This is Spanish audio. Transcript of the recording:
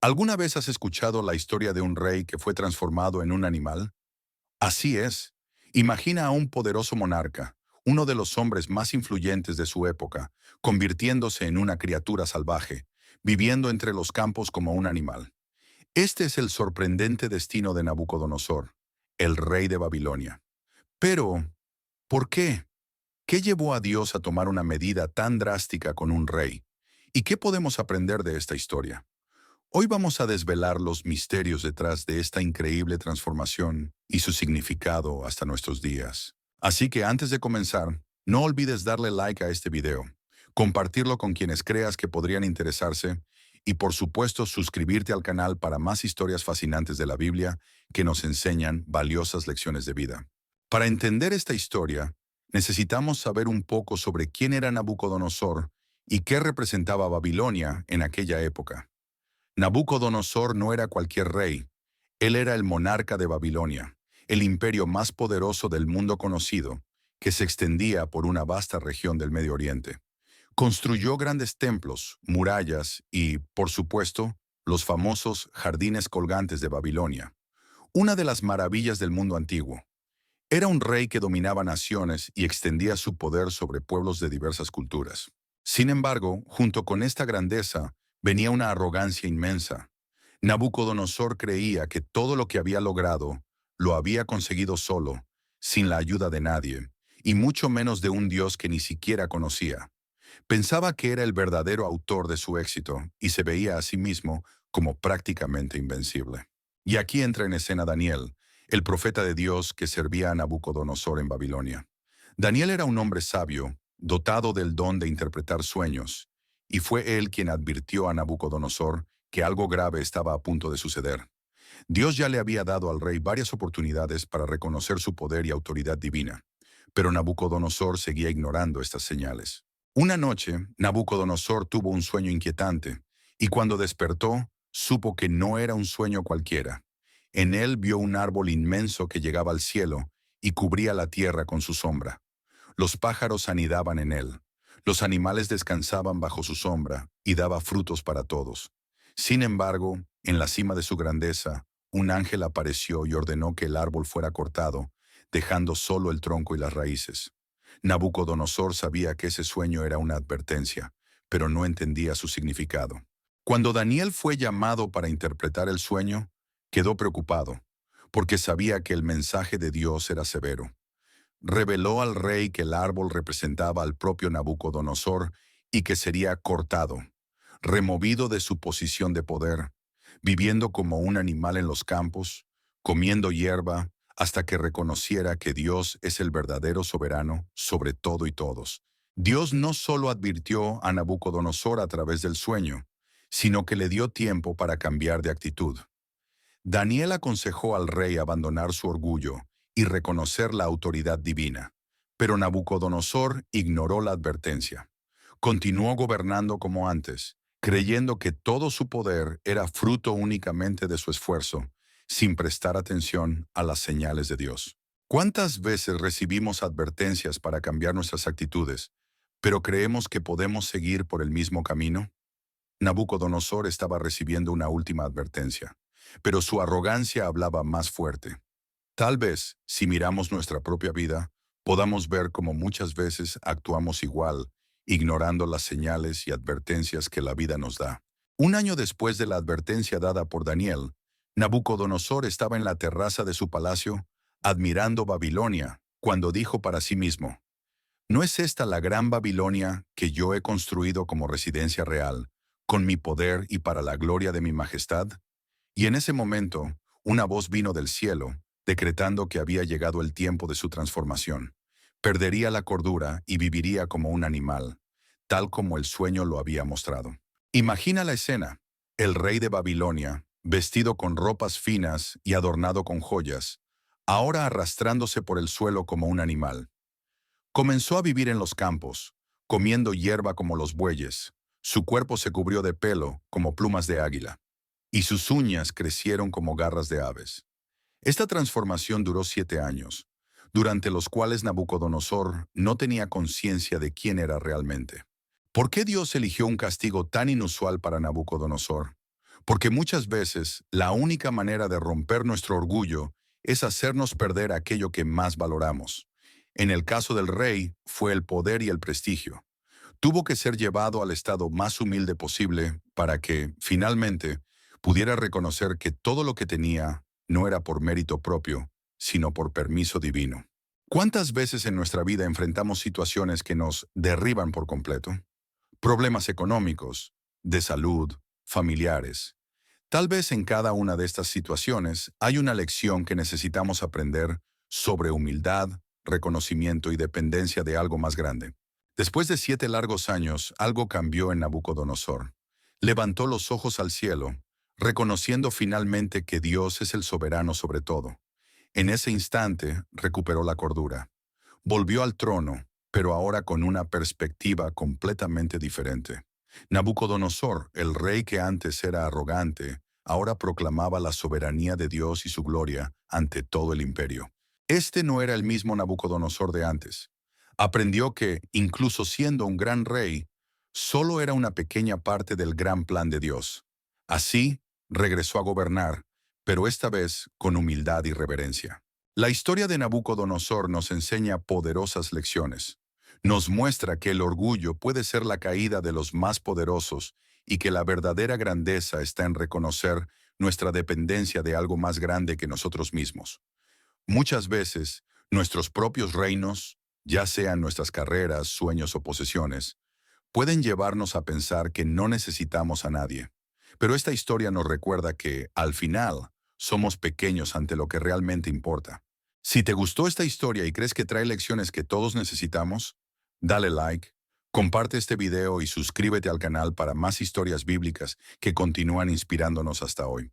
¿Alguna vez has escuchado la historia de un rey que fue transformado en un animal? Así es. Imagina a un poderoso monarca, uno de los hombres más influyentes de su época, convirtiéndose en una criatura salvaje, viviendo entre los campos como un animal. Este es el sorprendente destino de Nabucodonosor, el rey de Babilonia. Pero, ¿por qué? ¿Qué llevó a Dios a tomar una medida tan drástica con un rey? ¿Y qué podemos aprender de esta historia? Hoy vamos a desvelar los misterios detrás de esta increíble transformación y su significado hasta nuestros días. Así que antes de comenzar, no olvides darle like a este video, compartirlo con quienes creas que podrían interesarse y por supuesto suscribirte al canal para más historias fascinantes de la Biblia que nos enseñan valiosas lecciones de vida. Para entender esta historia, necesitamos saber un poco sobre quién era Nabucodonosor y qué representaba Babilonia en aquella época. Nabucodonosor no era cualquier rey, él era el monarca de Babilonia, el imperio más poderoso del mundo conocido, que se extendía por una vasta región del Medio Oriente. Construyó grandes templos, murallas y, por supuesto, los famosos jardines colgantes de Babilonia, una de las maravillas del mundo antiguo. Era un rey que dominaba naciones y extendía su poder sobre pueblos de diversas culturas. Sin embargo, junto con esta grandeza, venía una arrogancia inmensa. Nabucodonosor creía que todo lo que había logrado lo había conseguido solo, sin la ayuda de nadie, y mucho menos de un Dios que ni siquiera conocía. Pensaba que era el verdadero autor de su éxito y se veía a sí mismo como prácticamente invencible. Y aquí entra en escena Daniel, el profeta de Dios que servía a Nabucodonosor en Babilonia. Daniel era un hombre sabio, dotado del don de interpretar sueños, y fue él quien advirtió a Nabucodonosor que algo grave estaba a punto de suceder. Dios ya le había dado al rey varias oportunidades para reconocer su poder y autoridad divina, pero Nabucodonosor seguía ignorando estas señales. Una noche, Nabucodonosor tuvo un sueño inquietante, y cuando despertó, supo que no era un sueño cualquiera. En él vio un árbol inmenso que llegaba al cielo y cubría la tierra con su sombra. Los pájaros anidaban en él. Los animales descansaban bajo su sombra y daba frutos para todos. Sin embargo, en la cima de su grandeza, un ángel apareció y ordenó que el árbol fuera cortado, dejando solo el tronco y las raíces. Nabucodonosor sabía que ese sueño era una advertencia, pero no entendía su significado. Cuando Daniel fue llamado para interpretar el sueño, quedó preocupado, porque sabía que el mensaje de Dios era severo. Reveló al rey que el árbol representaba al propio Nabucodonosor y que sería cortado, removido de su posición de poder, viviendo como un animal en los campos, comiendo hierba, hasta que reconociera que Dios es el verdadero soberano sobre todo y todos. Dios no solo advirtió a Nabucodonosor a través del sueño, sino que le dio tiempo para cambiar de actitud. Daniel aconsejó al rey abandonar su orgullo y reconocer la autoridad divina, pero Nabucodonosor ignoró la advertencia. Continuó gobernando como antes, creyendo que todo su poder era fruto únicamente de su esfuerzo, sin prestar atención a las señales de Dios. ¿Cuántas veces recibimos advertencias para cambiar nuestras actitudes, pero creemos que podemos seguir por el mismo camino? Nabucodonosor estaba recibiendo una última advertencia, pero su arrogancia hablaba más fuerte. Tal vez, si miramos nuestra propia vida, podamos ver cómo muchas veces actuamos igual, ignorando las señales y advertencias que la vida nos da. Un año después de la advertencia dada por Daniel, Nabucodonosor estaba en la terraza de su palacio, admirando Babilonia, cuando dijo para sí mismo: ¿No es esta la gran Babilonia que yo he construido como residencia real, con mi poder y para la gloria de mi majestad? Y en ese momento, una voz vino del cielo, decretando que había llegado el tiempo de su transformación. Perdería la cordura y viviría como un animal, tal como el sueño lo había mostrado. Imagina la escena: el rey de Babilonia, vestido con ropas finas y adornado con joyas, ahora arrastrándose por el suelo como un animal. Comenzó a vivir en los campos, comiendo hierba como los bueyes. Su cuerpo se cubrió de pelo como plumas de águila, y sus uñas crecieron como garras de aves. Esta transformación duró 7 años, durante los cuales Nabucodonosor no tenía conciencia de quién era realmente. ¿Por qué Dios eligió un castigo tan inusual para Nabucodonosor? Porque muchas veces la única manera de romper nuestro orgullo es hacernos perder aquello que más valoramos. En el caso del rey fue el poder y el prestigio. Tuvo que ser llevado al estado más humilde posible para que, finalmente, pudiera reconocer que todo lo que tenía no era por mérito propio, sino por permiso divino. ¿Cuántas veces en nuestra vida enfrentamos situaciones que nos derriban por completo? Problemas económicos, de salud, familiares. Tal vez en cada una de estas situaciones hay una lección que necesitamos aprender sobre humildad, reconocimiento y dependencia de algo más grande. Después de 7 largos años, algo cambió en Nabucodonosor. Levantó los ojos al cielo, reconociendo finalmente que Dios es el soberano sobre todo. En ese instante recuperó la cordura. Volvió al trono, pero ahora con una perspectiva completamente diferente. Nabucodonosor, el rey que antes era arrogante, ahora proclamaba la soberanía de Dios y su gloria ante todo el imperio. Este no era el mismo Nabucodonosor de antes. Aprendió que, incluso siendo un gran rey, solo era una pequeña parte del gran plan de Dios. Así, regresó a gobernar, pero esta vez con humildad y reverencia. La historia de Nabucodonosor nos enseña poderosas lecciones. Nos muestra que el orgullo puede ser la caída de los más poderosos y que la verdadera grandeza está en reconocer nuestra dependencia de algo más grande que nosotros mismos. Muchas veces, nuestros propios reinos, ya sean nuestras carreras, sueños o posesiones, pueden llevarnos a pensar que no necesitamos a nadie. Pero esta historia nos recuerda que, al final, somos pequeños ante lo que realmente importa. Si te gustó esta historia y crees que trae lecciones que todos necesitamos, dale like, comparte este video y suscríbete al canal para más historias bíblicas que continúan inspirándonos hasta hoy.